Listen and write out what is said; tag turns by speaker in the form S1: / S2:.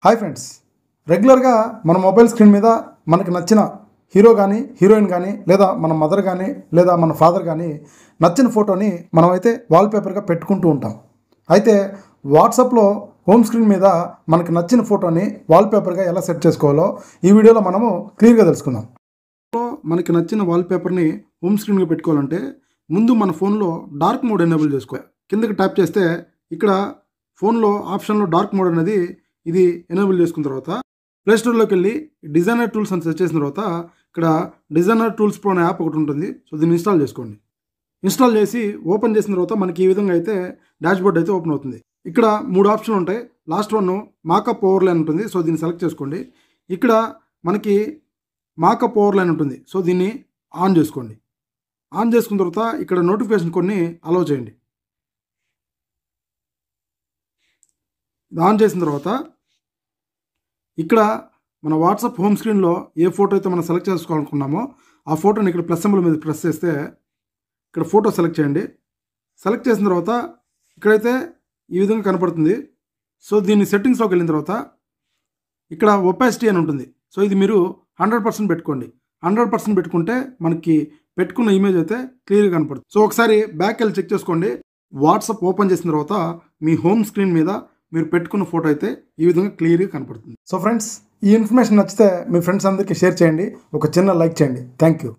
S1: Hi friends, రెగ్యులర్గా మన mobile screen మీద మనకు నచ్చిన హీరో కానీ హీరోయిన్ కానీ లేదా మన మదర్ కానీ లేదా మన ఫాదర్ కానీ నచ్చిన ఫోటోని మనమైతే వాల్పేపర్గా పెట్టుకుంటూ ఉంటాం. అయితే వాట్సాప్లో హోమ్ స్క్రీన్ మీద మనకు నచ్చిన ఫోటోని వాల్పేపర్గా ఎలా సెట్ చేసుకోవాలో ఈ వీడియోలో మనము క్లియర్గా తెలుసుకుందాం. మనకి నచ్చిన వాల్పేపర్ని హోమ్ స్క్రీన్గా పెట్టుకోవాలంటే ముందు మన ఫోన్లో డార్క్ మోడ్ ఎనేబుల్ చేసుకోవాలి. కిందకి ట్యాప్ చేస్తే ఇక్కడ ఫోన్లో ఆప్షన్లో డార్క్ మోడ్ అనేది ఇది ఎనేబుల్ చేసుకున్న తర్వాత ప్లేస్టోర్లోకి వెళ్ళి డిజైనర్ టూల్స్ అని సెర్చ్ చేసిన తర్వాత ఇక్కడ డిజైనర్ టూల్స్ ప్రో అనే యాప్ ఒకటి ఉంటుంది. సో దీన్ని ఇన్స్టాల్ చేసుకోండి. ఇన్స్టాల్ చేసి ఓపెన్ చేసిన తర్వాత మనకి ఈ విధంగా అయితే డాష్బోర్డ్ అయితే ఓపెన్ అవుతుంది. ఇక్కడ 3 ఆప్షన్లు ఉంటాయి. లాస్ట్ వన్ మాకప్ ఓవర్లైన్ ఉంటుంది. సో దీన్ని సెలెక్ట్ చేసుకోండి. ఇక్కడ మనకి మాకప్ ఓవర్లైన్ ఉంటుంది. సో దీన్ని ఆన్ చేసుకోండి. ఆన్ చేసుకున్న తర్వాత ఇక్కడ నోటిఫికేషన్ కొన్ని అలౌ చేయండి. ఆన్ చేసిన తర్వాత ఇక్కడ మన వాట్సాప్ హోమ్ స్క్రీన్లో ఏ ఫోటో అయితే మనం సెలెక్ట్ చేసుకోవాలనుకున్నామో ఆ ఫోటోని ఇక్కడ ప్లస్ సింబల్ మీద ప్రెస్ చేస్తే ఇక్కడ ఫోటో సెలెక్ట్ చేయండి. సెలెక్ట్ చేసిన తర్వాత ఇక్కడైతే ఈ విధంగా కనపడుతుంది. సో దీన్ని సెట్టింగ్స్లోకి వెళ్ళిన తర్వాత ఇక్కడ ఒపాసిటీ అని ఉంటుంది. సో ఇది మీరు 100% పెట్టుకోండి. 100% పెట్టుకుంటే మనకి పెట్టుకున్న ఇమేజ్ అయితే క్లియర్గా కనపడుతుంది. సో ఒకసారి బ్యాక్ వెళ్ళి చెక్ చేసుకోండి. వాట్సాప్ ఓపెన్ చేసిన తర్వాత మీ హోమ్ స్క్రీన్ మీద మీరు పెట్టుకున్న ఫోటో అయితే ఈ విధంగా క్లియర్గా కనపడుతుంది. సో ఫ్రెండ్స్, ఈ ఇన్ఫర్మేషన్ నచ్చితే మీ ఫ్రెండ్స్ అందరికీ షేర్ చేయండి. ఒక చిన్న లైక్ చేయండి. Thank you.